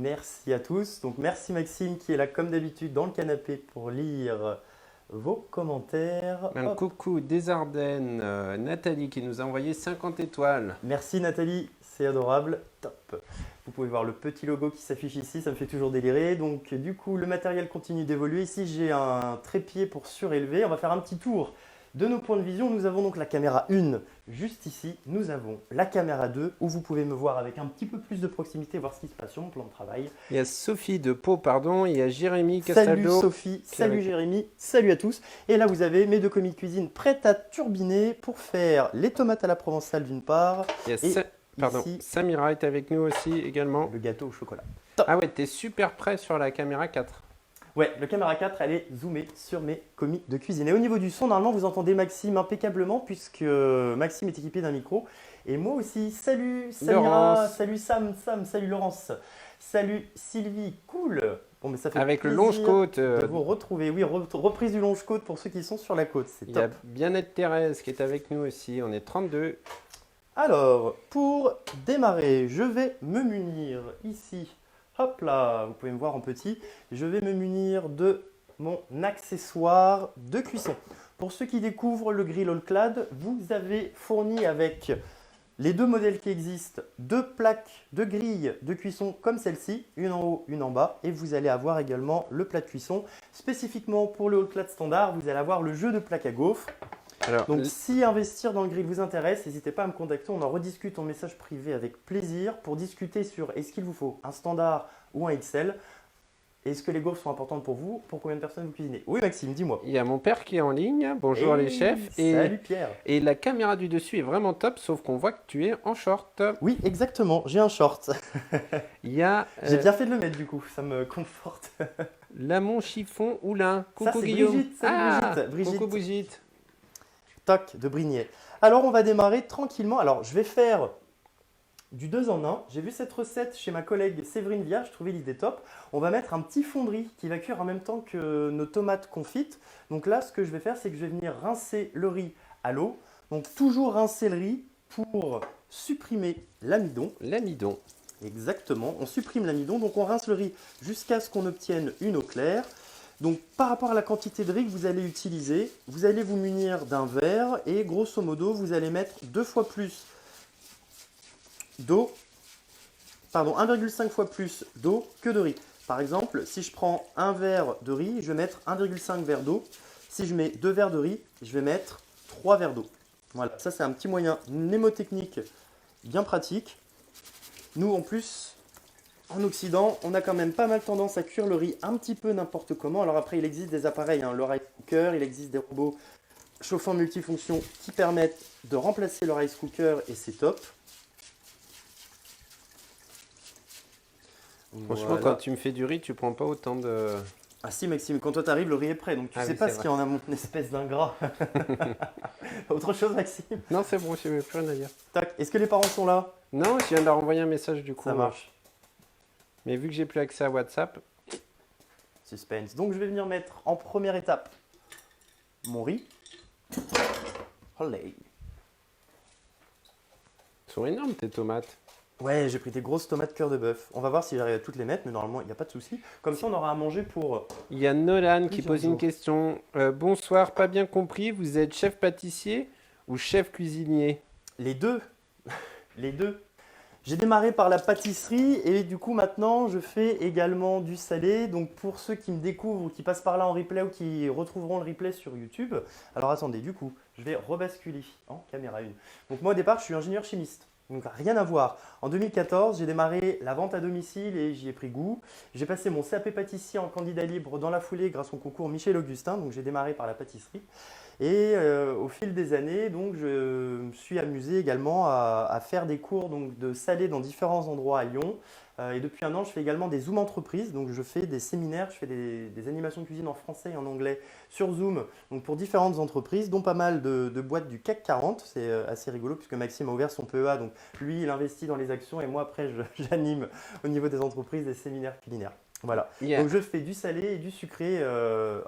Merci à tous. Donc merci Maxime qui est là comme d'habitude dans le canapé pour lire vos commentaires. Un Hop. coucou des Ardennes, Nathalie qui nous a envoyé 50 étoiles. Merci Nathalie, c'est adorable. Top. Vous pouvez voir le petit logo qui s'affiche ici, ça me fait toujours délirer. Donc du coup, le matériel continue d'évoluer. Ici, j'ai un trépied pour surélever. On va faire un petit tour de nos points de vision. Nous avons donc la caméra 1 juste ici. Nous avons la caméra 2 où vous pouvez me voir avec un petit peu plus de proximité, voir ce qui se passe sur mon plan de travail. Il y a Sophie de Pau, pardon, il y a Jérémy Salut Castaldo. Sophie, salut Jérémy, salut à tous. Et là, vous avez mes deux commis de cuisine prêtes à turbiner pour faire les tomates à la provençale d'une part. Il y a Et ici, Samira est avec nous aussi également. le gâteau au chocolat. Ah ouais, t'es super prêt sur la caméra 4. Ouais, le caméra 4, elle est zoomée sur mes commis de cuisine. Et au niveau du son, normalement, vous entendez Maxime impeccablement puisque Maxime est équipé d'un micro. Et moi aussi, salut Samira, Laurence. salut Sam, salut Laurence, salut Sylvie, cool. Bon, mais ça fait Avec le plaisir longe-côte. de vous retrouver. Oui, reprise du longe-côte pour ceux qui sont sur la côte, c'est Il y a top. Bien-être Thérèse qui est avec nous aussi, on est 32. Alors, pour démarrer, je vais me munir ici. Hop là, vous pouvez me voir en petit. Je vais me munir de mon accessoire de cuisson. Pour ceux qui découvrent le grill All-Clad, vous avez fourni avec les deux modèles qui existent, deux plaques de grille de cuisson comme celle-ci, une en haut, une en bas. Et vous allez avoir également le plat de cuisson. Spécifiquement pour le All-Clad standard, vous allez avoir le jeu de plaque à gaufres. Alors, Donc si investir dans le grill vous intéresse, n'hésitez pas à me contacter, on en rediscute en message privé avec plaisir pour discuter sur est-ce qu'il vous faut un standard ou un XL. Est-ce que les gaufres sont importantes pour vous? Pour combien de personnes vous cuisinez? Oui Maxime, dis-moi. il y a mon père qui est en ligne, bonjour les chefs. Salut Pierre. Et la caméra du dessus est vraiment top, sauf qu'on voit que tu es en short. Oui exactement, j'ai un short. Il y a J'ai bien fait de le mettre du coup, ça me conforte. Lamont Chiffon Oulin. Ça Coucou c'est Guillaume. Brigitte, salut Brigitte. Coucou Brigitte. Toc de Brignais. Alors on va démarrer tranquillement. Alors je vais faire du 2 en 1. J'ai vu cette recette chez ma collègue Séverine Via, je trouvais l'idée top. On va mettre un petit fond de riz qui va cuire en même temps que nos tomates confites. Donc là ce que je vais faire c'est que je vais venir rincer le riz à l'eau. Donc toujours rincer le riz pour supprimer l'amidon. L'amidon. Exactement, on supprime l'amidon, donc on rince le riz jusqu'à ce qu'on obtienne une eau claire. Donc par rapport à la quantité de riz que vous allez utiliser, vous allez vous munir d'un verre et grosso modo vous allez mettre 2 fois plus d'eau, pardon 1,5 fois plus d'eau que de riz. Par exemple, si je prends un verre de riz, je vais mettre 1,5 verre d'eau. Si je mets 2 verres de riz, je vais mettre 3 verres d'eau. Voilà, ça c'est un petit moyen mnémotechnique bien pratique. Nous en plus, en Occident, on a quand même pas mal tendance à cuire le riz un petit peu n'importe comment. Alors après, il existe des appareils, hein, le rice cooker, il existe des robots chauffants multifonctions qui permettent de remplacer le rice cooker et c'est top. Franchement, Voilà. quand tu me fais du riz, tu prends pas autant de... Ah si Maxime, quand toi t'arrives, le riz est prêt, donc tu sais oui, pas c'est ce qu'il y a en amont, une espèce d'ingrat. Autre chose Maxime? Non, c'est bon, j'ai plus rien à dire. Tac, est-ce que les parents sont là? Non, je viens de leur envoyer un message du coup. Ça marche. Mais vu que j'ai plus accès à WhatsApp, Suspense. Donc je vais venir mettre en première étape mon riz. Olé. elles sont énormes tes tomates. Ouais, j'ai pris des grosses tomates cœur de bœuf. On va voir si j'arrive à toutes les mettre, mais normalement, il n'y a pas de souci. Comme ça, on aura à manger pour... Il y a Nolan qui Plusieurs pose une jours. question. Bonsoir, pas bien compris, vous êtes chef pâtissier ou chef cuisinier? Les deux. Les deux. J'ai démarré par la pâtisserie et du coup, maintenant, je fais également du salé. Donc, pour ceux qui me découvrent ou qui passent par là en replay ou qui retrouveront le replay sur YouTube, alors attendez, du coup, je vais rebasculer en caméra 1. Donc, moi, au départ, je suis ingénieur chimiste. Donc rien à voir. En 2014, j'ai démarré la vente à domicile et j'y ai pris goût. J'ai passé mon CAP pâtissier en candidat libre dans la foulée grâce au concours Michel Augustin. Donc j'ai démarré par la pâtisserie. Et au fil des années, donc, je me suis amusé également à faire des cours donc, de salé dans différents endroits à Lyon. Et depuis un an, je fais également des Zoom entreprises. Donc je fais des séminaires, je fais des animations de cuisine en français et en anglais sur Zoom donc pour différentes entreprises, dont pas mal de boîtes du CAC 40. C'est assez rigolo puisque Maxime a ouvert son PEA. Donc lui, il investit dans les actions et moi, après, j'anime au niveau des entreprises des séminaires culinaires. Voilà. Yeah. Donc je fais du salé et du sucré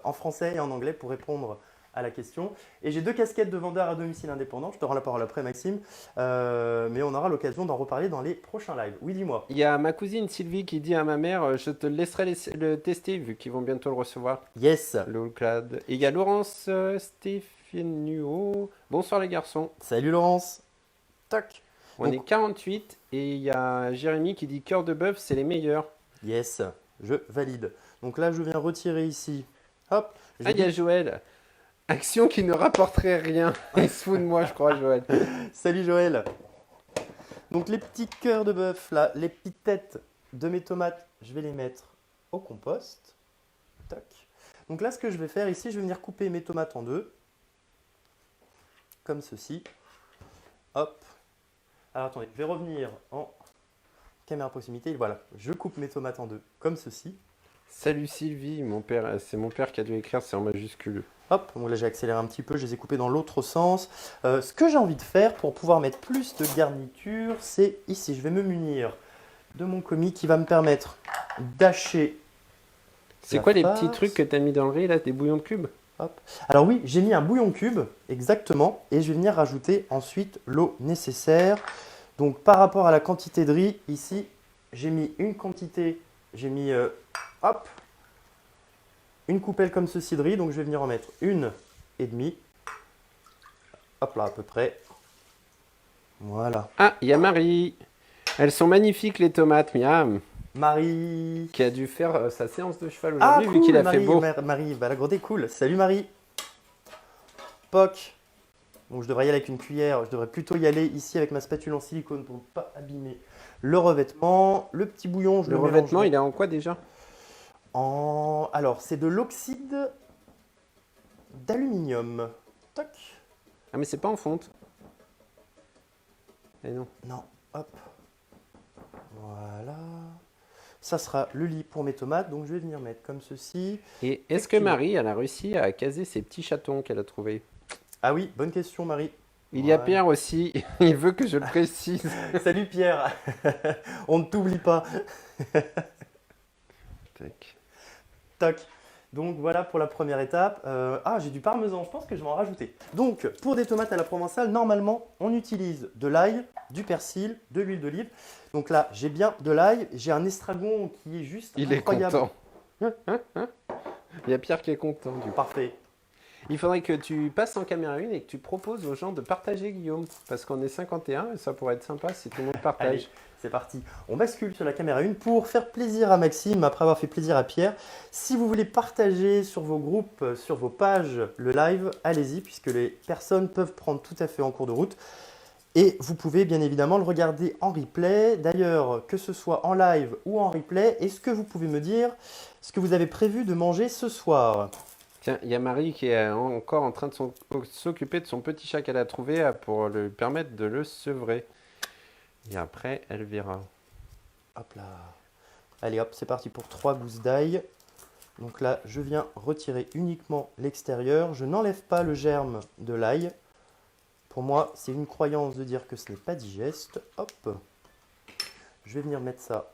en français et en anglais pour répondre à la question. Et j'ai 2 casquettes de vendeur à domicile indépendant. Je te rends la parole après, Maxime. Mais on aura l'occasion d'en reparler dans les prochains lives. Oui, dis-moi. Il y a ma cousine Sylvie qui dit à ma mère, je te laisserai le tester vu qu'ils vont bientôt le recevoir. Yes. Le Allclad. Et il y a Laurence Stéphanie. Bonsoir les garçons. Salut Laurence. Toc. On est 48 et il y a Jérémy qui dit cœur de bœuf, c'est les meilleurs. Yes, je valide. Donc là, je viens retirer ici. Hop. Ah, il y a Joël. Action qui ne rapporterait rien. Il se fout de moi, je crois, Joël. Salut Joël. Donc les petits cœurs de bœuf, là, les petites têtes de mes tomates, je vais les mettre au compost. Toc. Donc là, ce que je vais faire ici, je vais venir couper mes tomates en 2. Comme ceci. Hop. Alors attendez, je vais revenir en caméra proximité. Voilà, je coupe mes tomates en 2, comme ceci. Salut Sylvie, c'est mon père qui a dû écrire, c'est en majuscule. Hop, donc là j'ai accéléré un petit peu, je les ai coupés dans l'autre sens. Ce que j'ai envie de faire pour pouvoir mettre plus de garniture, c'est ici. Je vais me munir de mon commis qui va me permettre d'hacher. C'est quoi les petits trucs que tu as mis dans le riz là, des bouillons de cubes? Hop. Alors oui, j'ai mis un bouillon cube, exactement, et je vais venir rajouter ensuite l'eau nécessaire. Donc par rapport à la quantité de riz, ici, j'ai mis une quantité, j'ai mis, hop, une coupelle comme ceci de riz, donc je vais venir en mettre 1,5. Hop là, à peu près. Voilà. Ah, il y a Marie. Elles sont magnifiques les tomates, miam. Marie. Qui a dû faire sa séance de cheval Ah, aujourd'hui cool, vu qu'il a Marie, fait beau. Marie, bah la grodée, cool. Salut Marie. Poc. Donc je devrais y aller avec une cuillère. Je devrais plutôt y aller ici avec ma spatule en silicone pour ne pas abîmer le revêtement. Le petit bouillon, je Le le revêtement, mélange il est en quoi déjà? Alors, c'est de l'oxyde d'aluminium. Toc. Ah, mais c'est pas en fonte. Eh non. Non, hop. Voilà. Ça sera le lit pour mes tomates, donc je vais venir mettre comme ceci. Et est-ce que Marie, elle a réussi à caser ses petits chatons qu'elle a trouvés? Ah oui, bonne question Marie. Il y a Ouais. Pierre aussi, il veut que je le précise. Salut Pierre. On ne t'oublie pas. Tac. Toc. Donc voilà pour la première étape. J'ai du parmesan, je pense que je vais en rajouter. Donc pour des tomates à la provençale, normalement on utilise de l'ail, du persil, de l'huile d'olive. Donc là j'ai bien de l'ail, j'ai un estragon qui est juste Il est incroyable. content. Il y a Pierre qui est content du coup. Parfait. Il faudrait que tu passes en caméra 1 et que tu proposes aux gens de partager Guillaume. Parce qu'on est 51 et ça pourrait être sympa si tout le monde partage. Allez, c'est parti. On bascule sur la caméra 1 pour faire plaisir à Maxime après avoir fait plaisir à Pierre. Si vous voulez partager sur vos groupes, sur vos pages le live, allez-y puisque les personnes peuvent prendre tout à fait en cours de route. Et vous pouvez bien évidemment le regarder en replay. D'ailleurs, que ce soit en live ou en replay, est-ce que vous pouvez me dire ce que vous avez prévu de manger ce soir? Tiens, il y a Marie qui est encore en train de s'occuper de son petit chat qu'elle a trouvé pour lui permettre de le sevrer. Et après, elle verra. Hop là. Allez hop, c'est parti pour 3 gousses d'ail. Donc là, je viens retirer uniquement l'extérieur. Je n'enlève pas le germe de l'ail. Pour moi, c'est une croyance de dire que ce n'est pas digeste. Hop. Je vais venir mettre ça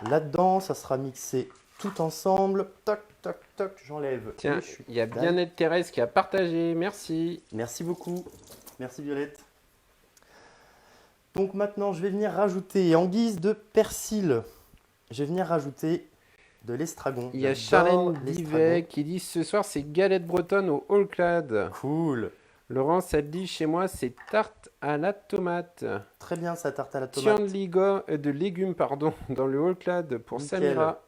là-dedans. Ça sera mixé tout ensemble. Toc, toc, toc. J'enlève. Tiens, les chutes il y a d'ail. Bien-être Thérèse qui a partagé. Merci. Merci beaucoup. Merci Violette. Donc maintenant, je vais venir rajouter en guise de persil. Je vais venir rajouter de l'estragon. Il y a J'adore Charlène l'estragon. Divet qui dit ce soir c'est galette bretonne au Allclad. Cool. Laurence, elle dit chez moi c'est tarte à la tomate. Très bien sa tarte à la Tiens tomate. de légumes pardon, dans le Allclad pour Nickel. Samira.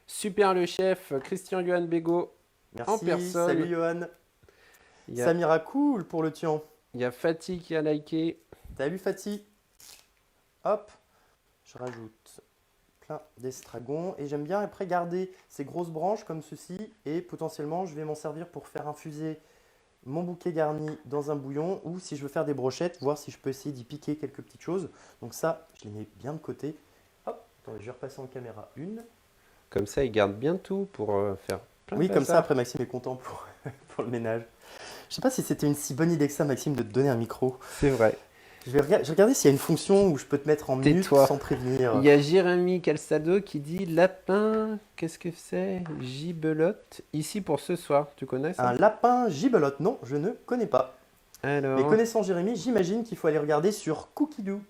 Super le chef, Christian Johan Bego. En Merci. personne. Salut Johan. Il y a, Samira, cool pour le tian. il y a Fatih qui a liké. Salut Fatih. Hop. Je rajoute plein d'estragon. Et j'aime bien après garder ces grosses branches comme ceci. Et potentiellement, je vais m'en servir pour faire infuser mon bouquet garni dans un bouillon. Ou si je veux faire des brochettes, voir si je peux essayer d'y piquer quelques petites choses. Donc ça, je les mets bien de côté. Hop. Attendez, je vais repasser en caméra 1. Comme ça, il garde bien tout pour faire plein de Oui, comme ça, bazar. après Maxime est content pour le ménage. Je sais pas si c'était une si bonne idée que ça, Maxime, de te donner un micro. C'est vrai. Je vais regarder s'il y a une fonction où je peux te mettre en mute Tais-toi. sans prévenir. Il y a Jérémy Calçado qui dit lapin, qu'est-ce que c'est? Gibelotte, ici pour ce soir. Tu connais ça? Un lapin gibelotte, non, je ne connais pas. Mais Alors, connaissant Jérémy, j'imagine qu'il faut aller regarder sur Cookidoo.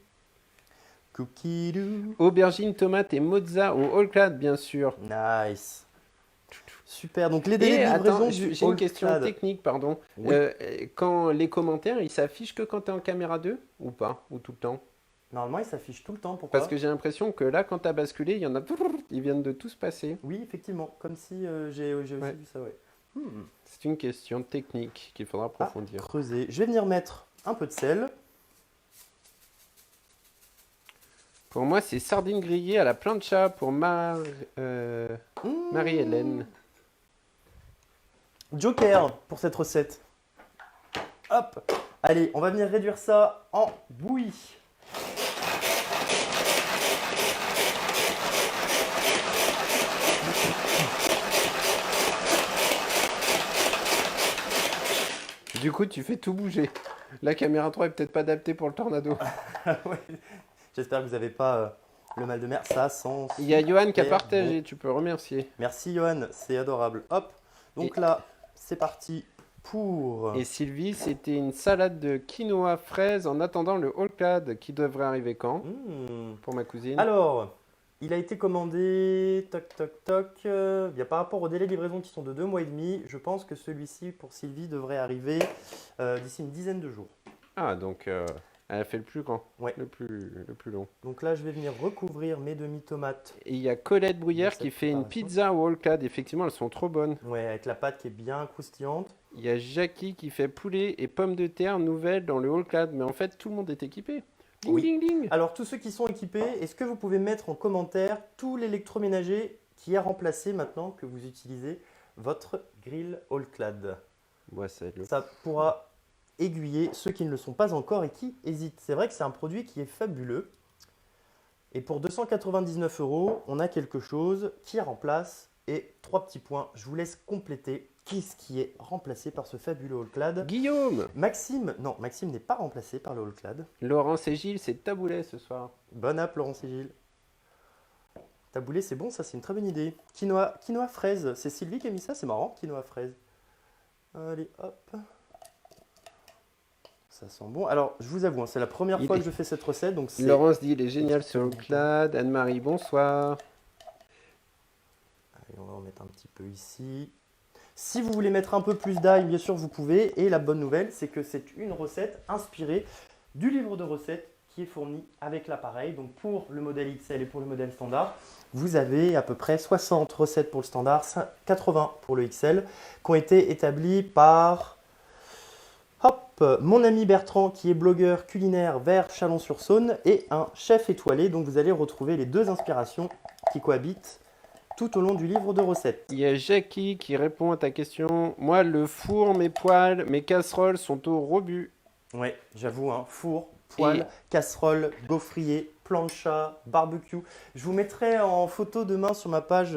Cookidoo. aubergine, tomate et mozza au all clad, bien sûr. Nice. Super, donc les délais Et de livraison attends, du j'ai une All question Clad. technique, pardon. Oui. Quand les commentaires, ils s'affichent que quand tu es en caméra 2 ou pas? Ou tout le temps? Normalement, il s'affiche tout le temps, pourquoi? Parce que j'ai l'impression que là, quand tu as basculé, il y en a... Ils viennent de tous passer. Oui, effectivement, comme si j'ai aussi Ouais. vu ça, ouais. Hmm. C'est une question technique qu'il faudra Ah, approfondir. creuser. Je vais venir mettre un peu de sel. Pour moi, c'est sardines grillées à la plancha pour Hmm. Marie-Hélène. Joker pour cette recette. Hop. Allez, on va venir réduire ça en bouillie. Du coup, tu fais tout bouger. La caméra 3 est peut-être pas adaptée pour le tornado. Ouais. J'espère que vous n'avez pas le mal de mer. Ça sent Il y a Johan qui a super partagé, bon. tu peux remercier. Merci Johan, c'est adorable. Hop. Donc là, c'est parti pour... Et Sylvie, c'était une salade de quinoa fraise en attendant le all clad qui devrait arriver quand? Hmm. Pour ma cousine. Alors, il a été commandé, toc toc toc. Par rapport aux délais de livraison qui sont de 2 mois et demi, je pense que celui-ci pour Sylvie devrait arriver d'ici une dizaine de jours. Ah, donc elle a fait le plus grand, Ouais. le plus long. Donc là, je vais venir recouvrir mes demi-tomates. Et il y a Colette Bruyère Dans qui cette fait une préparation. pizza au all clad. Effectivement, elles sont trop bonnes. Ouais, avec la pâte qui est bien croustillante. Il y a Jackie qui fait poulet et pommes de terre nouvelles dans le all clad. Mais en fait, tout le monde est équipé. Ding, Oui. ding, ding. Alors, tous ceux qui sont équipés, est-ce que vous pouvez mettre en commentaire tout l'électroménager qui a remplacé maintenant que vous utilisez votre grill All Clad? Ouais, c'est le... Ça pourra aiguiller ceux qui ne le sont pas encore et qui hésitent. C'est vrai que c'est un produit qui est fabuleux. Et pour 299 €, on a quelque chose qui remplace. Et 3 petits points, je vous laisse compléter. Qu'est-ce qui est remplacé par ce fabuleux All Clad? Guillaume, Maxime, non, Maxime n'est pas remplacé par le All Clad. Laurence et Gilles, c'est taboulet ce soir. Bonne app, Laurence et Gilles. Taboulé, c'est bon, ça, c'est une très bonne idée. Quinoa fraise, c'est Sylvie qui a mis ça, c'est marrant, quinoa fraise. Allez, hop. Ça sent bon. Alors, je vous avoue, hein, c'est la première Il fois est- que je fais cette recette, donc c'est... Laurence dit il est génial sur le clad. Anne-Marie, bonsoir. Allez, on va en mettre un petit peu ici. Si vous voulez mettre un peu plus d'ail, bien sûr, vous pouvez. Et la bonne nouvelle, c'est que c'est une recette inspirée du livre de recettes qui est fourni avec l'appareil. Donc, pour le modèle XL et pour le modèle standard, vous avez à peu près 60 recettes pour le standard, 80 pour le XL, qui ont été établies par mon ami Bertrand, qui est blogueur culinaire vers Chalon-sur-Saône, et un chef étoilé. Donc, vous allez retrouver les deux inspirations qui cohabitent tout au long du livre de recettes. Il y a Jackie qui répond à ta question. Moi, le four, mes poêles, mes casseroles sont au rebut. Ouais, j'avoue, hein, four, poêle, casserole, gaufrier, plancha, barbecue. Je vous mettrai en photo demain sur ma page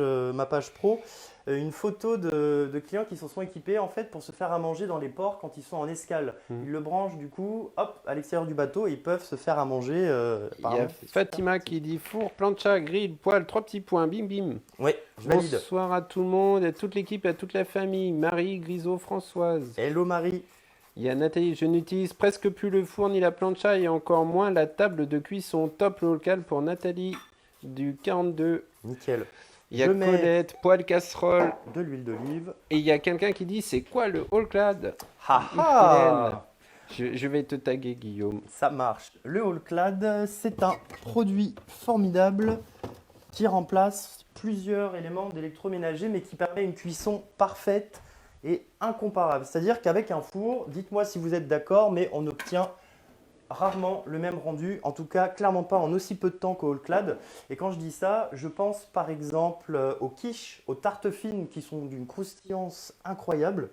pro une photo de clients qui se sont équipés en fait pour se faire à manger dans les ports quand ils sont en escale. Ils le branchent du coup, hop, à l'extérieur du bateau et ils peuvent se faire à manger. Il y a apparemment, c'est Fatima super qui dit four, plancha, grill, poêle, 3 petits points, bim bim. Ouais, je valide. Bonsoir à tout le monde, à toute l'équipe, à toute la famille. Marie, Grisot, Françoise. Hello Marie. Il y a Nathalie, je n'utilise presque plus le four ni la plancha et encore moins la table de cuisson. Top local pour Nathalie du 42. Nickel. Il y a Je mets Colette, poêle casserole. de l'huile d'olive. Et il y a quelqu'un qui dit c'est quoi le all clad? Ha Je vais te taguer Guillaume. Ça marche. Le All Clad, c'est un produit formidable qui remplace plusieurs éléments d'électroménager, mais qui permet une cuisson parfaite et incomparable. C'est-à-dire qu'avec un four, dites-moi si vous êtes d'accord, mais on obtient rarement le même rendu, en tout cas clairement pas en aussi peu de temps qu'au All Clad. Et quand je dis ça, je pense par exemple aux quiches, aux tartes fines qui sont d'une croustillance incroyable.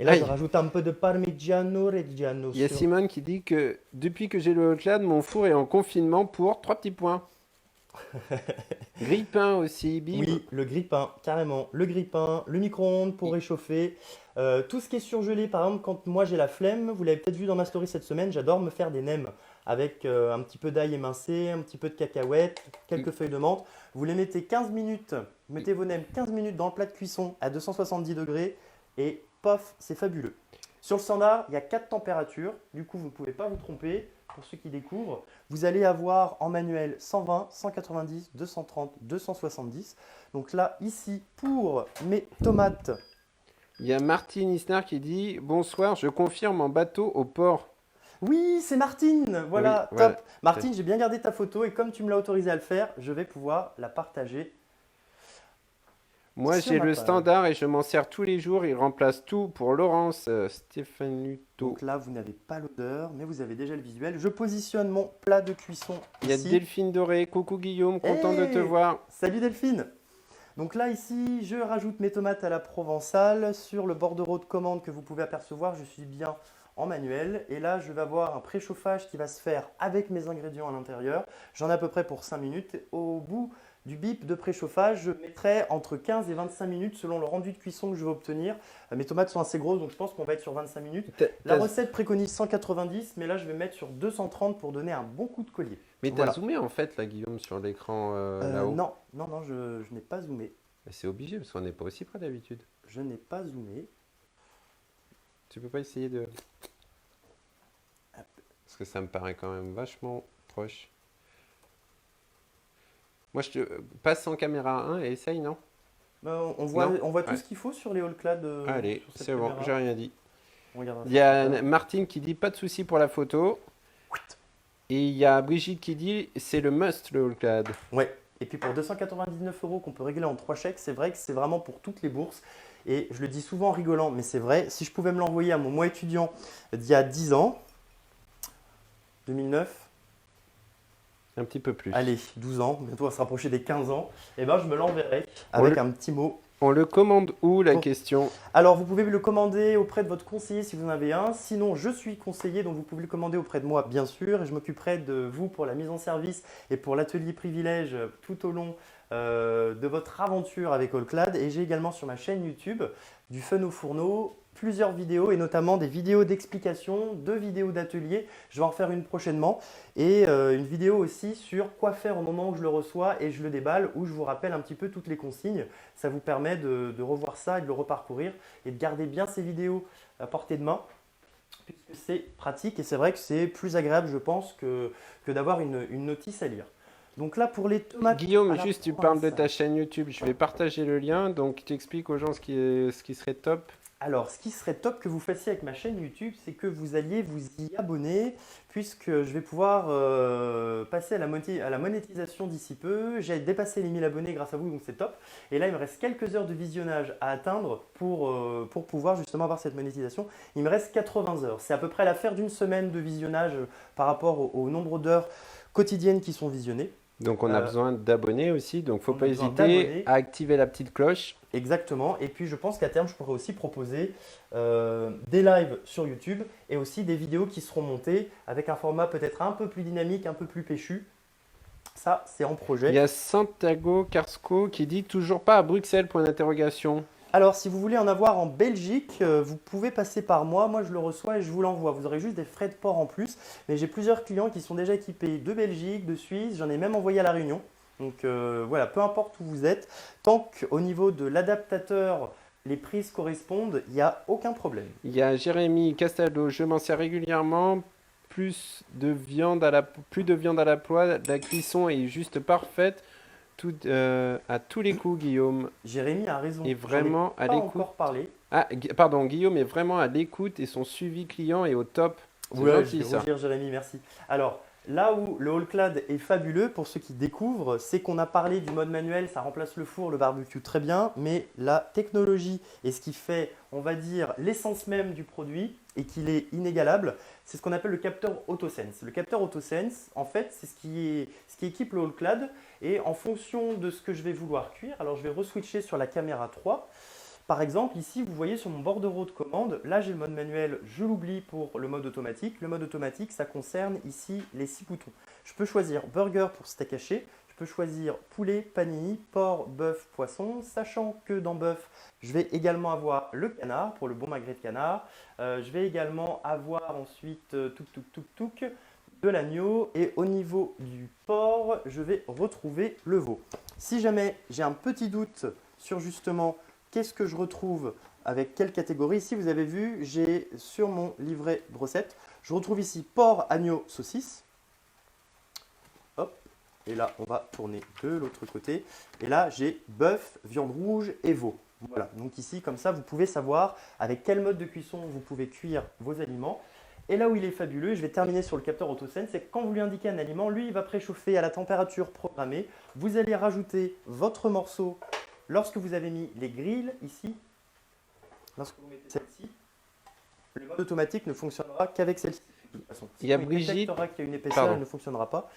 Et là, Aïe. je rajoute un peu de Parmigiano Reggiano. Il y a sur- Simone qui dit que depuis que j'ai le all clad, mon four est en confinement pour 3 petits points. Grille-pain aussi, bim. Oui, le grille-pain, carrément. Le grille-pain, le micro-ondes pour réchauffer. Tout ce qui est surgelé, par exemple, quand moi j'ai la flemme, vous l'avez peut-être vu dans ma story cette semaine, j'adore me faire des nems avec un petit peu d'ail émincé, un petit peu de cacahuètes, quelques feuilles de menthe. Vous les mettez 15 minutes, mettez vos nems 15 minutes dans le plat de cuisson à 270 degrés et pof, c'est fabuleux. Sur le standard, il y a 4 températures, du coup vous ne pouvez pas vous tromper. Pour ceux qui découvrent, vous allez avoir en manuel 120, 190, 230, 270. Donc là, ici, pour mes tomates. Il y a Martine Isner qui dit bonsoir, je confirme en bateau au port. Oui, c'est Martine. Oui, Voilà, top. voilà. Martine, j'ai bien gardé ta photo et comme tu me l'as autorisé à le faire, je vais pouvoir la partager Moi, sur j'ai ma le page. standard et je m'en sers tous les jours. Il remplace tout pour Laurence Stefanuto. Donc là, vous n'avez pas l'odeur, mais vous avez déjà le visuel. Je positionne mon plat de cuisson Il y a ici. Delphine Doré. Coucou Guillaume, content de te Hey, voir. salut Delphine. Donc là, ici, je rajoute mes tomates à la provençale. Sur le bordereau de commande que vous pouvez apercevoir, je suis bien en manuel. Et là, je vais avoir un préchauffage qui va se faire avec mes ingrédients à l'intérieur. J'en ai à peu près pour 5 minutes. Au bout du bip de préchauffage, je mettrai entre 15 et 25 minutes selon le rendu de cuisson que je vais obtenir. Mes tomates sont assez grosses, donc je pense qu'on va être sur 25 minutes. La recette préconise 190, mais là, je vais mettre sur 230 pour donner un bon coup de collier. Mais t'as Voilà. zoomé en fait là, Guillaume, sur l'écran là-haut. Non, non, non, je n'ai pas zoomé. C'est obligé parce qu'on n'est pas aussi près d'habitude. Je n'ai pas zoomé. Tu peux pas essayer de. Parce que ça me paraît quand même vachement proche. Moi, je te passe en caméra 1 et essaye, non? Ben, Non? on voit tout Ouais. ce qu'il faut sur les All-Clad Allez, sur cette c'est bon, caméra. j'ai rien dit. On regardera Il ça y tout à a l'heure. Martine qui dit pas de souci pour la photo. Et il y a Brigitte qui dit c'est le must le Allclad. Ouais. Et puis pour 299 euros qu'on peut régler en 3 chèques, c'est vrai que c'est vraiment pour toutes les bourses. Et je le dis souvent en rigolant, mais c'est vrai, si je pouvais me l'envoyer à mon moi étudiant d'il y a 10 ans, 2009, Un petit peu plus. allez, 12 ans, bientôt on va se rapprocher des 15 ans, et ben je me l'enverrai On avec le- un petit mot. On le commande où la Pour- question? Alors, vous pouvez le commander auprès de votre conseiller si vous en avez un. Sinon, je suis conseiller, donc vous pouvez le commander auprès de moi, bien sûr. Et je m'occuperai de vous pour la mise en service et pour l'atelier privilège tout au long de votre aventure avec Allclad. Et j'ai également sur ma chaîne YouTube du Fun au fourneau plusieurs vidéos et notamment des vidéos d'explication, 2 vidéos d'atelier. Je vais en faire une prochainement et une vidéo aussi sur quoi faire au moment où je le reçois et je le déballe, où je vous rappelle un petit peu toutes les consignes. Ça vous permet de revoir ça et de le reparcourir et de garder bien ces vidéos à portée de main puisque c'est pratique et c'est vrai que c'est plus agréable, je pense, que d'avoir une notice à lire. Donc là, pour les tomates. à Guillaume, la juste tu parles de provençale. ta chaîne YouTube. Je vais partager le lien. Donc tu expliques aux gens ce qui serait top. Alors, ce qui serait top que vous fassiez avec ma chaîne YouTube, c'est que vous alliez vous y abonner, puisque je vais pouvoir passer à la monétisation d'ici peu. J'ai dépassé les 1000 abonnés grâce à vous, donc c'est top. Et là, il me reste quelques heures de visionnage à atteindre pour pouvoir justement avoir cette monétisation. Il me reste 80 heures. C'est à peu près l'affaire d'une semaine de visionnage par rapport au nombre d'heures quotidiennes qui sont visionnées. Donc on a besoin d'abonnés aussi. Donc faut on a pas besoin hésiter d'abonnés. à activer la petite cloche. Exactement. Et puis je pense qu'à terme, je pourrais aussi proposer des lives sur YouTube et aussi des vidéos qui seront montées avec un format peut-être un peu plus dynamique, un peu plus péchu. Ça, c'est en Il projet. y a Santiago Carrasco qui dit toujours pas à Bruxelles, point d'interrogation. Alors, si vous voulez en avoir en Belgique, vous pouvez passer par moi. Moi, je le reçois et je vous l'envoie. Vous aurez juste des frais de port en plus. Mais j'ai plusieurs clients qui sont déjà équipés de Belgique, de Suisse. J'en ai même envoyé à La Réunion. Donc voilà, peu importe où vous êtes, tant qu'au niveau de l'adaptateur, les prises correspondent, il n'y a aucun problème. Il y a Jérémy Castaldo, je m'en sers régulièrement. Plus de viande à la poêle, la cuisson est juste parfaite. À tous les coups, Guillaume. Jérémy a raison. Et vraiment J'en ai à pas l'écoute. encore parlé. Ah, pardon, Guillaume est vraiment à l'écoute et son suivi client est au top. C'est Ouais, je gentil vais ça. rougir, Jérémy, merci. Alors, là où le Allclad est fabuleux, pour ceux qui découvrent, c'est qu'on a parlé du mode manuel, ça remplace le four, le barbecue, très bien, mais la technologie et ce qui fait, on va dire, l'essence même du produit et qu'il est inégalable, c'est ce qu'on appelle le capteur AutoSense. Le capteur AutoSense, en fait, c'est ce qui équipe le Allclad et en fonction de ce que je vais vouloir cuire, alors je vais reswitcher sur la caméra 3. Par exemple, ici, vous voyez sur mon bordereau de commande, là j'ai le mode manuel, je l'oublie pour le mode automatique. Le mode automatique, ça concerne ici les 6 boutons. Je peux choisir burger pour steak haché, je peux choisir poulet, panini, porc, bœuf, poisson, sachant que dans bœuf, je vais également avoir le canard pour le bon magret de canard. Je vais également avoir ensuite de l'agneau et au niveau du porc, je vais retrouver le veau. Si jamais j'ai un petit doute sur justement qu'est-ce que je retrouve avec quelle catégorie, ici vous avez vu, j'ai sur mon livret de recettes, je retrouve ici porc, agneau, saucisse. Hop, et là on va tourner de l'autre côté. Et là j'ai bœuf, viande rouge et veau. Voilà, donc ici comme ça vous pouvez savoir avec quel mode de cuisson vous pouvez cuire vos aliments. Et là où il est fabuleux, je vais terminer sur le capteur AutoSense, c'est que quand vous lui indiquez un aliment, lui il va préchauffer à la température programmée. Vous allez rajouter votre morceau lorsque vous avez mis les grilles ici. Lorsque vous mettez celle-ci, le mode automatique ne fonctionnera qu'avec celle-ci. De toute façon. Il y a Si Brigitte. détectera qu'il y a une épaisseur, Pardon. elle ne fonctionnera pas.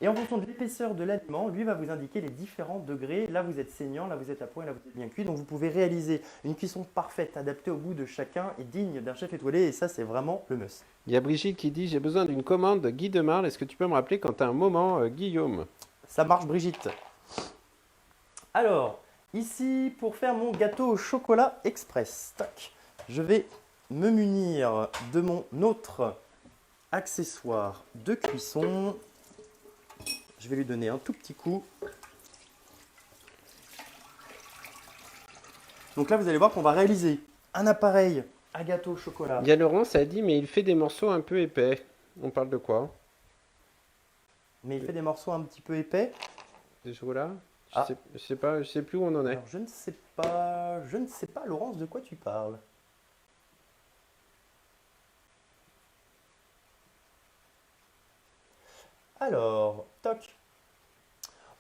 Et en fonction de l'épaisseur de l'aliment, lui va vous indiquer les différents degrés. Là, vous êtes saignant, là, vous êtes à point, là, vous êtes bien cuit. Donc, vous pouvez réaliser une cuisson parfaite, adaptée au goût de chacun et digne d'un chef étoilé. Et ça, c'est vraiment le must. Il y a Brigitte qui dit j'ai besoin d'une commande de Guy Demarle. Est-ce que tu peux me rappeler quand tu as un moment, Guillaume? Ça marche, Brigitte. Alors, ici, pour faire mon gâteau au chocolat express, tac, je vais me munir de mon autre accessoire de cuisson. Je vais lui donner un tout petit coup. Donc là, vous allez voir qu'on va réaliser un appareil à gâteau au chocolat. Il y a Laurence, elle dit mais il fait des morceaux un peu épais. On parle de quoi? Mais il fait des morceaux un petit peu épais. Des chocolats? Ah. Je sais pas, je sais plus où on en est. Alors, je ne sais pas, Laurence, de quoi tu parles. Alors, toc.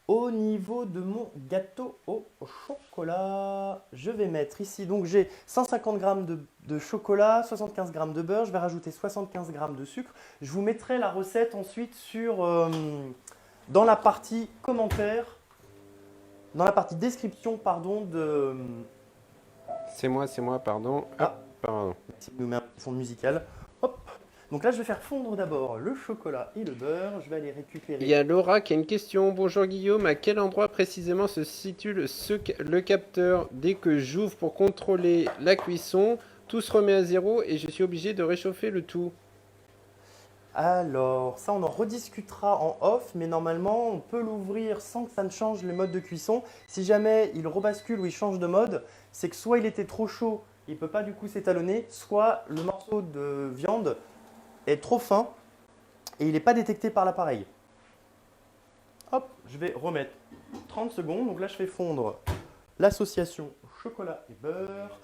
Au niveau de mon gâteau au chocolat, je vais mettre ici, donc j'ai 150 g de chocolat, 75 g de beurre, je vais rajouter 75 g de sucre. Je vous mettrai la recette ensuite dans la partie commentaires, dans la partie description, pardon, de... C'est moi, pardon. Ah. Pardon. Merci de nous mettre un petit fond musical. Hop. Donc là, je vais faire fondre d'abord le chocolat et le beurre. Je vais aller récupérer. Il y a Laura qui a une question. Bonjour Guillaume, à quel endroit précisément se situe le capteur? Dès que j'ouvre pour contrôler la cuisson, tout se remet à zéro et je suis obligé de réchauffer le tout. Alors, ça, on en rediscutera en off, mais normalement, on peut l'ouvrir sans que ça ne change le mode de cuisson. Si jamais il rebascule ou il change de mode, c'est que soit il était trop chaud, il ne peut pas du coup s'étalonner, soit le morceau de viande est trop fin et il n'est pas détecté par l'appareil. Hop, je vais remettre 30 secondes. Donc là, je fais fondre l'association chocolat et beurre.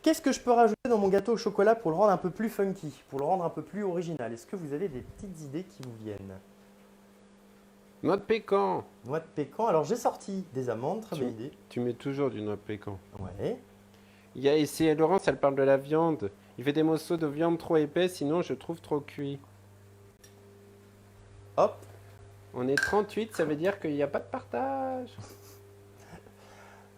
Qu'est-ce que je peux rajouter dans mon gâteau au chocolat pour le rendre un peu plus funky, pour le rendre un peu plus original? Est-ce que vous avez des petites idées qui vous viennent? Noix de pécan. Noix de pécan. Alors, j'ai sorti des amandes, très Tu- bonne idée. Tu mets toujours du noix de pécan. Ouais. Il y a ici Laurence, elle parle de la viande. Il fait des morceaux de viande trop épais, sinon je trouve trop cuit. Hop. On est 38, ça veut dire qu'il n'y a pas de partage.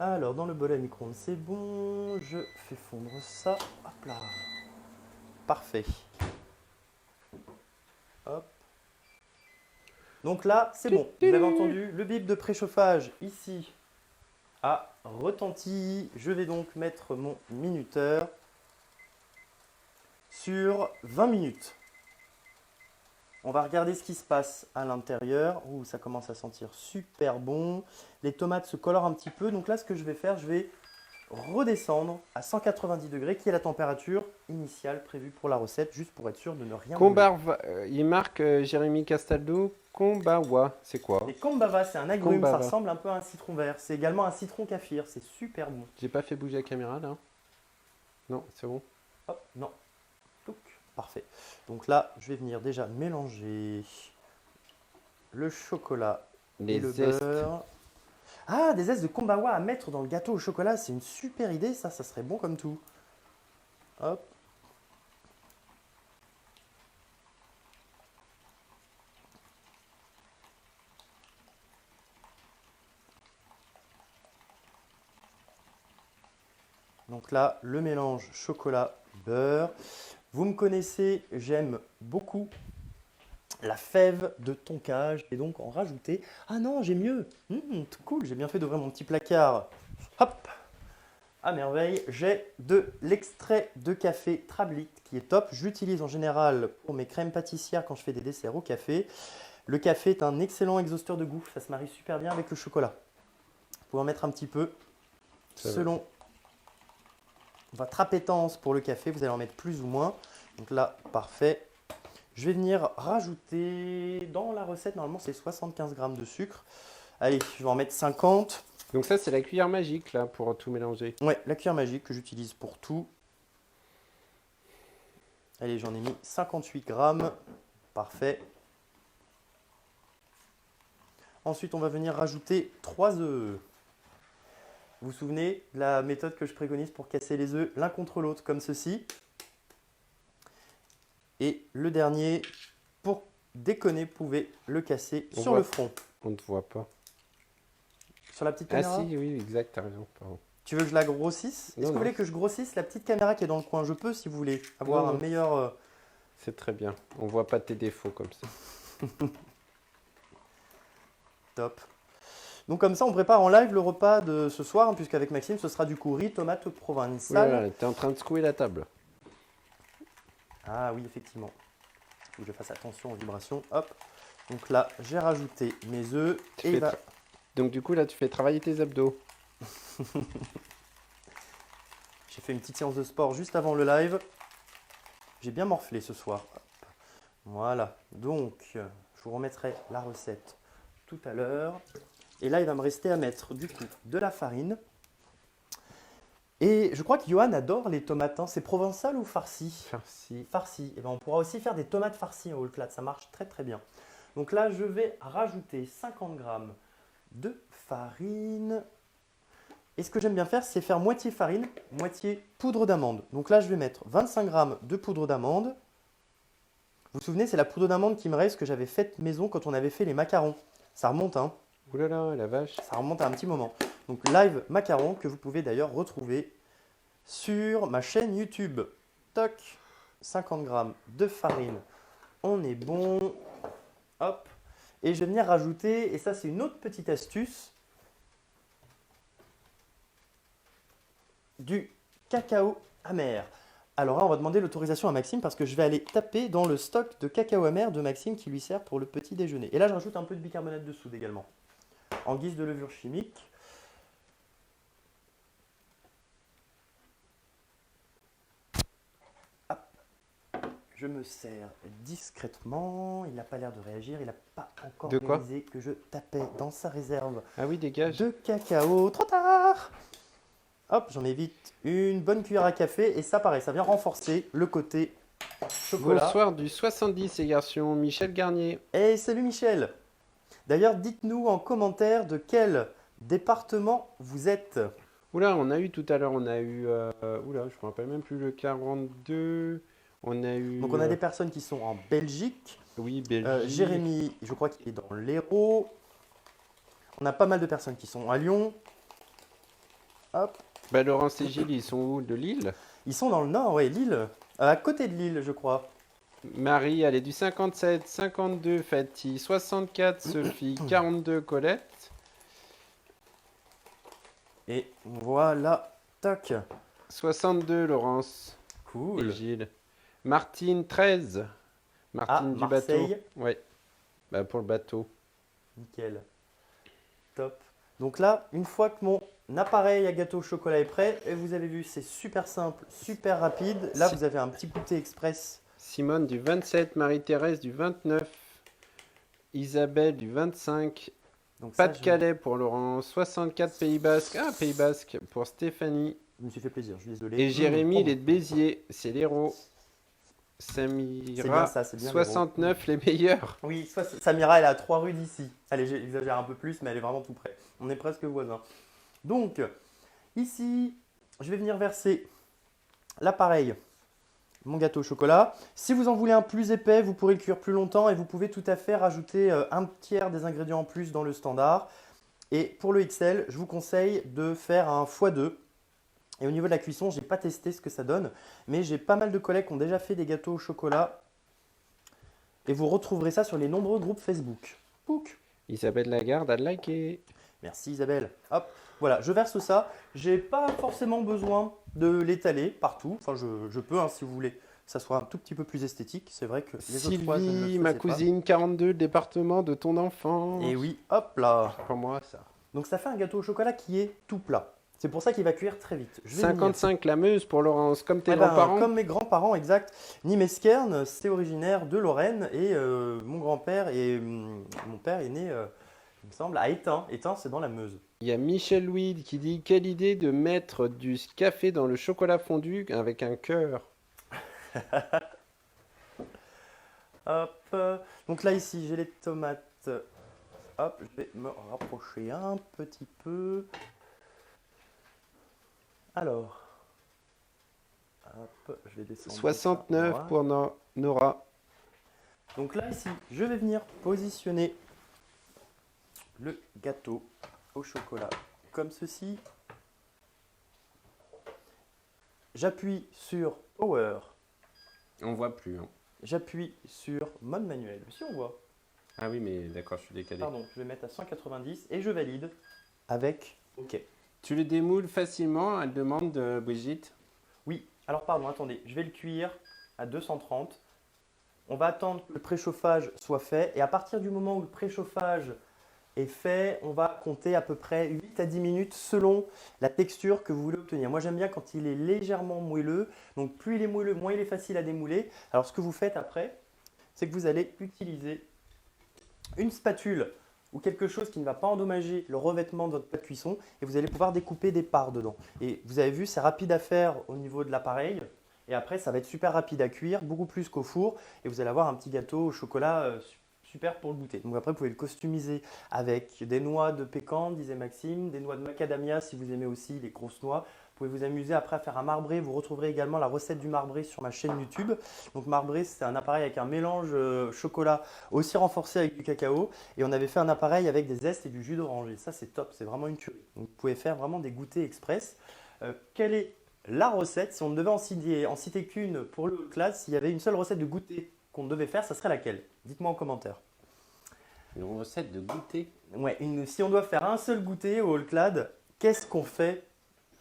Alors, dans le bol à micro-ondes, c'est bon. Je fais fondre ça. Hop là. Parfait. Hop. Donc là, c'est bon. Vous avez entendu le bip de préchauffage ici a retenti. Je vais donc mettre mon minuteur sur 20 minutes. On va regarder ce qui se passe à l'intérieur. Ouh, ça commence à sentir super bon. Les tomates se colorent un petit peu. Donc là, ce que je vais faire, je vais redescendre à 190 degrés, qui est la température initiale prévue pour la recette, juste pour être sûr de ne rien brûler. Il marque Jérémy Castaldo, Kombawa, c'est quoi? Et Kombava, c'est un agrume, ça Kombava. ressemble un peu à un citron vert. C'est également un citron kaffir, c'est super bon. J'ai pas fait bouger la caméra là? Non, c'est bon. Hop, non. Touc. Parfait. Donc là, je vais venir déjà mélanger le chocolat et Les le zestes. beurre. Ah, des zestes de kombawa à mettre dans le gâteau au chocolat, c'est une super idée, ça serait bon comme tout. Hop. Donc là, le mélange chocolat-beurre. Vous me connaissez, j'aime beaucoup la fève de tonkage et donc en rajouter. Ah non, j'ai mieux. Tout cool, j'ai bien fait d'ouvrir mon petit placard. Hop, à merveille, j'ai de l'extrait de café Trablit qui est top. J'utilise en général pour mes crèmes pâtissières quand je fais des desserts au café. Le café est un excellent exhausteur de goût, ça se marie super bien avec le chocolat. Vous pouvez en mettre un petit peu selon votre appétence pour le café, vous allez en mettre plus ou moins. Donc là, parfait. Je vais venir rajouter dans la recette, normalement c'est 75 grammes de sucre. Allez, je vais en mettre 50. Donc ça, c'est la cuillère magique, là, pour tout mélanger. Ouais, la cuillère magique que j'utilise pour tout. Allez, j'en ai mis 58 grammes. Parfait. Ensuite, on va venir rajouter 3 œufs. Vous vous souvenez de la méthode que je préconise pour casser les œufs l'un contre l'autre, comme ceci. Et le dernier, pour déconner, vous pouvez le casser sur le front. On ne te voit pas. Sur la petite Ah caméra. si, oui, exact, t'as raison. Pardon. Tu veux que je la grossisse? Est-ce que vous Non. voulez que je grossisse la petite caméra qui est dans le coin? Je peux si vous voulez avoir un Non. meilleur... C'est très bien. On voit pas tes défauts comme ça. Top. Donc comme ça, on prépare en live le repas de ce soir, hein, puisqu'avec Maxime, ce sera du coup riz, tomate provençale. Voilà, t'es en train de secouer la table. Ah oui, effectivement. Il faut que je fasse attention aux vibrations. Hop. Donc là, j'ai rajouté mes œufs. Et Donc du coup, là, tu fais travailler tes abdos. j'ai fait une petite séance de sport juste avant le live. J'ai bien morflé ce soir. Hop. Voilà. Donc, je vous remettrai la recette tout à l'heure. Et là, il va me rester à mettre du coup de la farine. Et je crois que Johan adore les tomates. Hein. C'est provençal ou farci? Farci. Farci. Et ben, on pourra aussi faire des tomates farcies en all plat. Ça marche très très bien. Donc là, je vais rajouter 50 grammes de farine. Et ce que j'aime bien faire, c'est faire moitié farine, moitié poudre d'amande. Donc là, je vais mettre 25 grammes de poudre d'amande. Vous vous souvenez, c'est la poudre d'amande qui me reste que j'avais faite maison quand on avait fait les macarons. Ça remonte, hein? Ouh là là, la vache. Ça remonte à un petit moment. Donc live macaron que vous pouvez d'ailleurs retrouver sur ma chaîne YouTube. Toc, 50 grammes de farine. On est bon. Hop. Et je vais venir rajouter, et ça c'est une autre petite astuce, du cacao amer. Alors là, on va demander l'autorisation à Maxime parce que je vais aller taper dans le stock de cacao amer de Maxime qui lui sert pour le petit déjeuner. Et là, je rajoute un peu de bicarbonate de soude également, en guise de levure chimique. Hop. Je me sers discrètement. Il n'a pas l'air de réagir. Il n'a pas encore De quoi? réalisé que je tapais dans sa réserve Ah oui, dégage. de cacao. Trop tard! Hop, j'en mets vite une bonne cuillère à café. Et ça, pareil, ça vient renforcer le côté chocolat. Bonsoir du 70 et garçon, Michel Garnier. Et salut Michel! D'ailleurs, dites-nous en commentaire de quel département vous êtes. Oula, on a eu tout à l'heure, on a eu... oula, je me rappelle même plus, le 42. On a eu... Donc on a des personnes qui sont en Belgique. Oui, Belgique. Jérémy, je crois qu'il est dans l'Hérault. On a pas mal de personnes qui sont à Lyon. Hop. Bah, Laurence et Gilles, ils sont où? De Lille? Ils sont dans le nord, ouais, Lille. À côté de Lille, je crois. Marie, elle est du 57, 52, Fatih, 64, Sophie, 42, Colette. Et voilà, tac. 62, Laurence et Cool. Gilles. Martine, 13. Martine du Marseille. bateau. Ouais. Bah, pour le bateau. Nickel. Top. Donc là, une fois que mon appareil à gâteau au chocolat est prêt, et vous avez vu, c'est super simple, super rapide. Là, vous avez un petit goûter express. Simone du 27, Marie-Thérèse du 29, Isabelle du 25, Donc ça, Pas-de-Calais pour Laurent, 64 Pays Basque, ah Pays Basque pour Stéphanie, je me suis fait plaisir, je suis désolé. et Jérémy, il Oh, est de Béziers, c'est l'héros. c'est bien Samira, ça, c'est bien. 69 les meilleurs. Oui, Samira, elle est à 3 rues d'ici. Allez, j'exagère un peu plus, mais elle est vraiment tout près. On est presque voisins. Donc, ici, je vais venir verser l'appareil, mon gâteau au chocolat. Si vous en voulez un plus épais, vous pourrez le cuire plus longtemps et vous pouvez tout à fait rajouter un tiers des ingrédients en plus dans le standard. Et pour le XL, je vous conseille de faire un x2. Et au niveau de la cuisson, je n'ai pas testé ce que ça donne, mais j'ai pas mal de collègues qui ont déjà fait des gâteaux au chocolat Et vous retrouverez ça sur les nombreux groupes Facebook. Pouc. Isabelle Lagarde a liké. Merci Isabelle. Hop, voilà, je verse ça. J'ai pas forcément besoin de l'étaler partout. Enfin, je peux, hein, si vous voulez, que ça soit un tout petit peu plus esthétique. C'est vrai que les autres fois, je ne le Sylvie, faisais ma pas. cousine, 42, le département de ton enfant. Et oui, hop là. Pour moi, ça. Donc ça fait un gâteau au chocolat qui est tout plat. C'est pour ça qu'il va cuire très vite. Je vais venir. 55 la Meuse pour Laurence, comme tes Eh ben, grands-parents. comme mes grands-parents, exact. Nimeskern, c'est originaire de Lorraine et mon grand-père et mon père est né, il me semble, à Étain. Étain, c'est dans la Meuse. Il y a Michel Louis qui dit quelle idée de mettre du café dans le chocolat fondu avec un cœur. Hop. Donc là, ici, j'ai les tomates. Hop, je vais me rapprocher un petit peu. Alors. Hop, je vais descendre. 69 Voilà. pour Nora. Donc là, ici, je vais venir positionner le gâteau au chocolat comme ceci. J'appuie sur Power. On voit plus. Hein. J'appuie sur Mode manuel. Si on voit. Ah oui, mais d'accord, je suis décalé. Pardon, je vais mettre à 190 et je valide avec OK. Tu le démoules facilement, elle demande Brigitte. Oui, alors pardon, attendez, je vais le cuire à 230. On va attendre que le préchauffage soit fait et à partir du moment où le préchauffage est fait, on va compter à peu près 8 à 10 minutes selon la texture que vous voulez obtenir. Moi j'aime bien quand il est légèrement moelleux, donc plus il est moelleux, moins il est facile à démouler. Alors ce que vous faites après, c'est que vous allez utiliser une spatule ou quelque chose qui ne va pas endommager le revêtement de votre plat de cuisson et vous allez pouvoir découper des parts dedans. Et vous avez vu, c'est rapide à faire au niveau de l'appareil et après ça va être super rapide à cuire, beaucoup plus qu'au four et vous allez avoir un petit gâteau au chocolat super pour le goûter. Donc après vous pouvez le customiser avec des noix de pécan, disait Maxime, des noix de macadamia si vous aimez aussi les grosses noix. Vous pouvez vous amuser après à faire un marbré. Vous retrouverez également la recette du marbré sur ma chaîne YouTube. Donc marbré, c'est un appareil avec un mélange chocolat aussi renforcé avec du cacao. Et on avait fait un appareil avec des zestes et du jus d'oranger. Ça, c'est top, c'est vraiment une tuerie. Donc vous pouvez faire vraiment des goûters express. Quelle est la recette? Si on ne devait en citer qu'une pour le classe, s'il y avait une seule recette de goûter qu'on devait faire, ça serait laquelle? Dites-moi en commentaire. Une recette de goûter. Ouais, si on doit faire un seul goûter au All Clad, qu'est-ce qu'on fait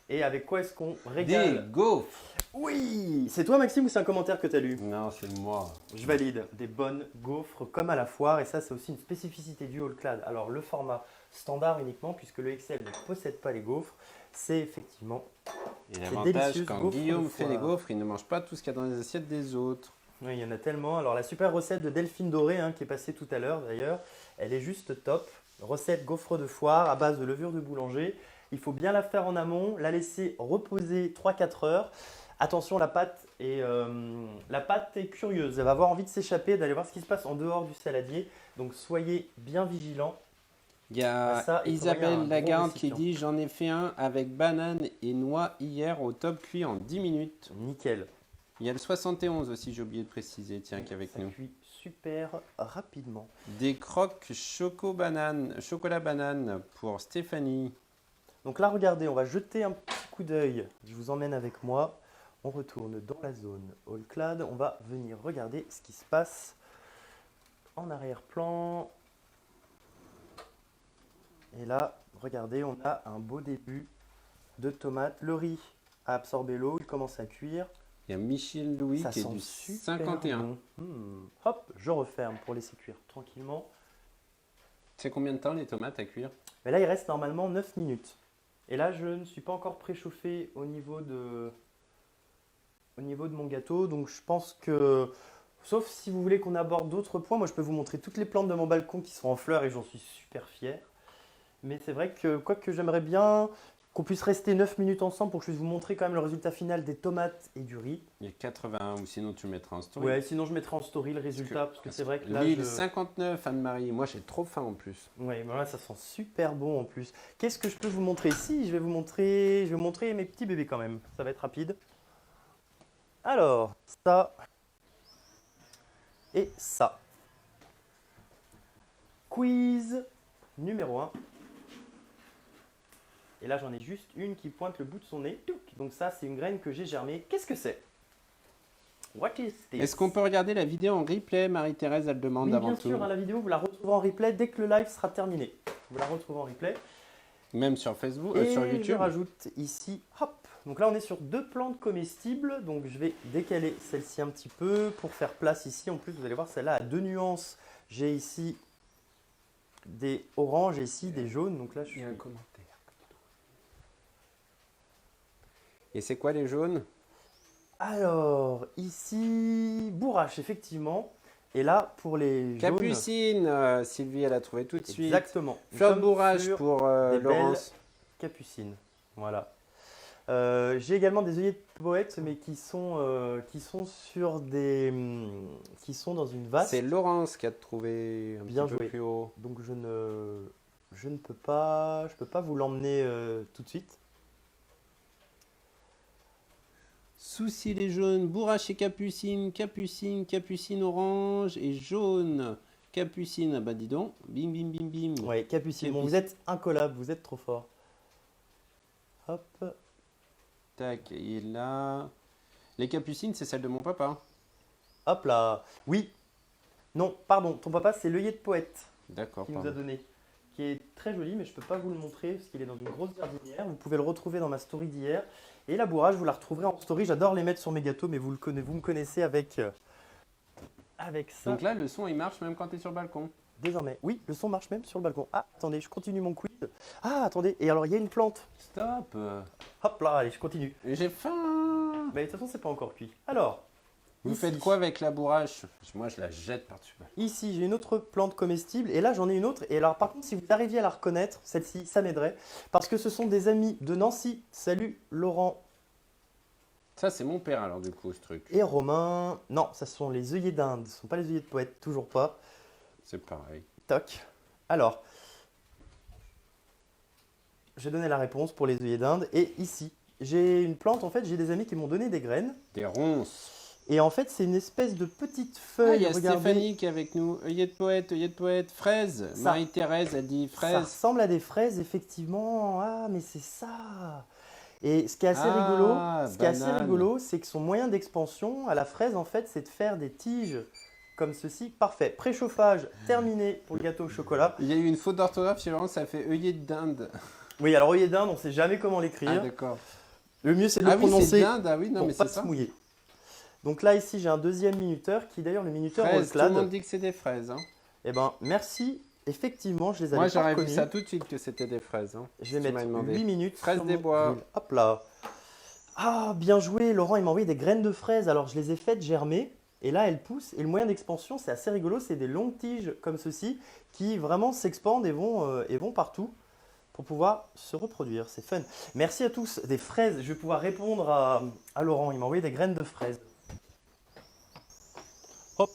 et avec quoi est-ce qu'on régale? Des gaufres. Oui! C'est toi Maxime ou c'est un commentaire que tu as lu? Non, c'est moi. Je valide. Des bonnes gaufres comme à la foire et ça c'est aussi une spécificité du All Clad. Alors le format standard uniquement puisque le XL ne possède pas les gaufres, c'est effectivement Et ces l'avantage, délicieuses quand gaufres Guillaume de fait les foire. gaufres, il ne mange pas tout ce qu'il y a dans les assiettes des autres. Oui, il y en a tellement. Alors la super recette de Delphine Doré hein, qui est passée tout à l'heure d'ailleurs, elle est juste top. Recette gaufre de foire à base de levure de boulanger. Il faut bien la faire en amont, la laisser reposer 3-4 heures. Attention, la pâte est curieuse. Elle va avoir envie de s'échapper, d'aller voir ce qui se passe en dehors du saladier. Donc soyez bien vigilants. Il y a Ça, il faudrait un Isabelle gros Lagarde qui récipient. dit j'en ai fait un avec banane et noix hier au top cuit en 10 minutes. Nickel. Il y a le 71 aussi, j'ai oublié de préciser, tiens, qui est avec Ça nous. cuit super rapidement. Des croques chocolat banane pour Stéphanie. Donc là, regardez, on va jeter un petit coup d'œil. Je vous emmène avec moi. On retourne dans la zone All Clad. On va venir regarder ce qui se passe en arrière-plan. Et là, regardez, on a un beau début de tomates. Le riz a absorbé l'eau, il commence à cuire. Il y a Michel Louis Ça qui est sent du super 51. bon. Hop, je referme pour laisser cuire tranquillement. C'est combien de temps les tomates à cuire? Mais là, il reste normalement 9 minutes. Et là, je ne suis pas encore préchauffé au niveau de mon gâteau. Donc, je pense que, sauf si vous voulez qu'on aborde d'autres points, moi, je peux vous montrer toutes les plantes de mon balcon qui sont en fleurs et j'en suis super fier. Mais c'est vrai que, quoique j'aimerais bien qu'on puisse rester 9 minutes ensemble pour que je puisse vous montrer quand même le résultat final des tomates et du riz. Il y a 81, ou sinon tu le mettras en story. Ouais, sinon je mettrai en story le résultat parce que c'est vrai que là, Lille 59, Anne-Marie. Moi j'ai trop faim en plus. Ouais, mais là ça sent super bon en plus. Qu'est-ce que je peux vous montrer ici? Je vais vous montrer mes petits bébés quand même. Ça va être rapide. Alors, ça et ça. Quiz numéro 1. Et là, j'en ai juste une qui pointe le bout de son nez. Touc. Donc ça, c'est une graine que j'ai germée. Qu'est-ce que c'est? What is this? Est-ce qu'on peut regarder la vidéo en replay? Marie-Thérèse, elle demande Oui, avant bien tout. sûr, hein, la vidéo, vous la retrouvez en replay dès que le live sera terminé. Vous la retrouvez en replay. Même sur Facebook, Et sur je YouTube. rajoute ici, hop. Donc là, on est sur 2 plantes comestibles. Donc je vais décaler celle-ci un petit peu pour faire place ici. En plus, vous allez voir, celle-là a 2 nuances. J'ai ici des oranges et ici des jaunes. Donc là, je Il suis... y a un commentaire. Et c'est quoi les jaunes? Alors, ici, bourrache, effectivement. Et là, pour les jaunes... Capucine, Sylvie, elle a trouvé tout de suite. Exactement. Fleur de Comme bourrage sur pour des Laurence. capucines. Voilà. J'ai également des œillets de poète, mais qui sont sur des... qui sont dans une vase. C'est Laurence qui a trouvé un Bien petit peu joué. plus haut. Donc je ne peux pas vous l'emmener tout de suite. Souci les jaunes, bourrache et capucine, capucine orange et jaune. Capucine, ah bah dis donc, bim bim bim bim. Ouais, capucine. Bon, Capucine. vous êtes incollable, vous êtes trop fort. Hop. Tac, et là. Les capucines, c'est celle de mon papa. Hop là. Oui. Non, pardon, ton papa, c'est l'œillet de poète D'accord, qu'il nous a pardon. donné. Qui est très joli, mais je ne peux pas vous le montrer parce qu'il est dans une grosse jardinière. Vous pouvez le retrouver dans ma story d'hier. Et la bourrage, vous la retrouverez en story. J'adore les mettre sur mes gâteaux, mais vous me connaissez avec ça. Donc là, le son, il marche même quand tu es sur le balcon. Désormais. Oui, le son marche même sur le balcon. Ah, attendez, je continue mon quiz. Ah, attendez. Et alors, il y a une plante. Stop. Hop là, allez, je continue. J'ai faim. Mais de toute façon, c'est pas encore cuit. Alors, Vous ici, faites quoi avec la bourrache? Moi, je la jette par-dessus. Ici, j'ai une autre plante comestible. Et là, j'en ai une autre. Et alors, par contre, si vous arriviez à la reconnaître, celle-ci, ça m'aiderait. Parce que ce sont des amis de Nancy. Salut, Laurent Ça, c'est mon père, alors, du coup, ce truc. et Romain. Non, ça sont les œillets d'Inde. Ce ne sont pas les œillets de poète, toujours pas. C'est pareil. Toc. Alors, j'ai donné la réponse pour les œillets d'Inde. Et ici, j'ai une plante. En fait, j'ai des amis qui m'ont donné des graines. Des ronces. Et en fait, c'est une espèce de petite Ah, feuille. il y a regardez. Stéphanie qui est avec nous. Œillet de poète, fraise. Ça. Marie-Thérèse, elle dit Ça fraise. ressemble à des fraises, effectivement. Ah, mais c'est ça. Et ce qui est assez Ah, banane. rigolo, c'est que son moyen d'expansion à la fraise, en fait, c'est de faire des tiges comme ceci. Parfait. Préchauffage terminé pour le gâteau au chocolat. Il y a eu une faute d'orthographe chez Laurence, ça fait œillet d'Inde. Oui, alors œillet d'Inde, on ne sait jamais comment Ah, l'écrire. d'accord. Le mieux, c'est de le Ah oui, c'est prononcer d'Inde. Ah oui, non, pour mais pas c'est se ça. mouiller. Donc là, ici, j'ai un deuxième minuteur qui, d'ailleurs, le minuteur Fraises, tout le Rollclad. monde dit que c'est des fraises. Hein. Eh ben, merci. Effectivement, je les avais Moi, pas j'aurais vu reconnus. ça tout de suite que c'était des fraises. Hein, Je vais si tu m'as mettre demandé. 8 minutes. Fraises sur des mon bois. grill. Hop là. Ah, bien joué, Laurent, il m'a envoyé des graines de fraises. Alors, je les ai faites germer. Et là, elles poussent. Et le moyen d'expansion, c'est assez rigolo. C'est des longues tiges comme ceci qui vraiment s'expandent et vont partout pour pouvoir se reproduire. C'est fun. Merci à tous. Des fraises. Je vais pouvoir répondre à Laurent. Il m'a envoyé des graines de fraises. Hop.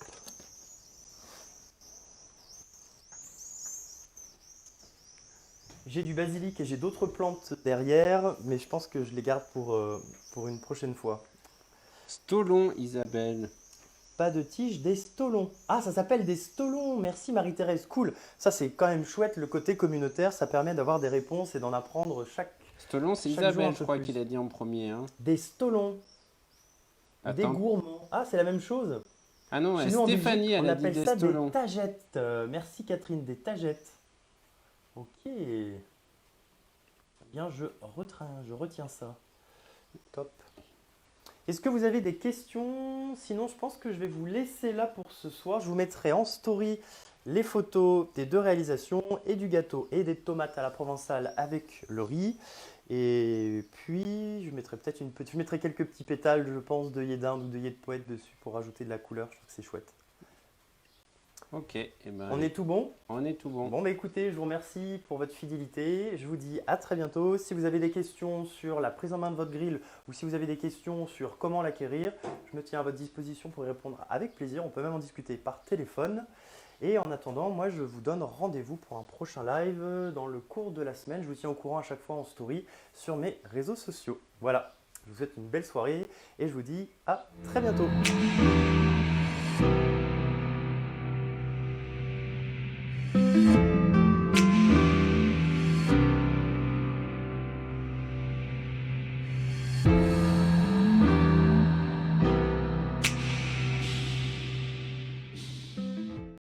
J'ai du basilic et j'ai d'autres plantes derrière, mais je pense que je les garde pour une prochaine fois. Stolon, Isabelle. Pas de tige, des stolons. Ah, ça s'appelle des stolons. Merci Marie-Thérèse. Cool. Ça, c'est quand même chouette, le côté communautaire. Ça permet d'avoir des réponses et d'en apprendre chaque. Stolon, c'est Chaque jour un Isabelle, peu je crois plus. qu'il a dit en premier. Hein. Des stolons. Des Attends. gourmands. Ah, c'est la même chose. Ah non, Chez nous, en Stéphanie, Belgique, elle on a dit appelle des ça des stolons. tagettes. Merci Catherine, des tagettes. Ok. Bien, je retiens ça. Top. Est-ce que vous avez des questions? Sinon, je pense que je vais vous laisser là pour ce soir. Je vous mettrai en story les photos des 2 réalisations et du gâteau et des tomates à la provençale avec le riz. Et puis, je mettrai peut-être je mettrai quelques petits pétales, je pense, d'œillet d'Inde ou d'œillet de poète dessus pour rajouter de la couleur. Je trouve que c'est chouette. Ok, eh ben, On est tout bon? on est tout bon. Bon, bah écoutez, je vous remercie pour votre fidélité. Je vous dis à très bientôt. Si vous avez des questions sur la prise en main de votre grill ou si vous avez des questions sur comment l'acquérir, je me tiens à votre disposition pour y répondre avec plaisir. On peut même en discuter par téléphone. Et en attendant, moi, je vous donne rendez-vous pour un prochain live dans le cours de la semaine. Je vous tiens au courant à chaque fois en story sur mes réseaux sociaux. Voilà, je vous souhaite une belle soirée et je vous dis à très bientôt.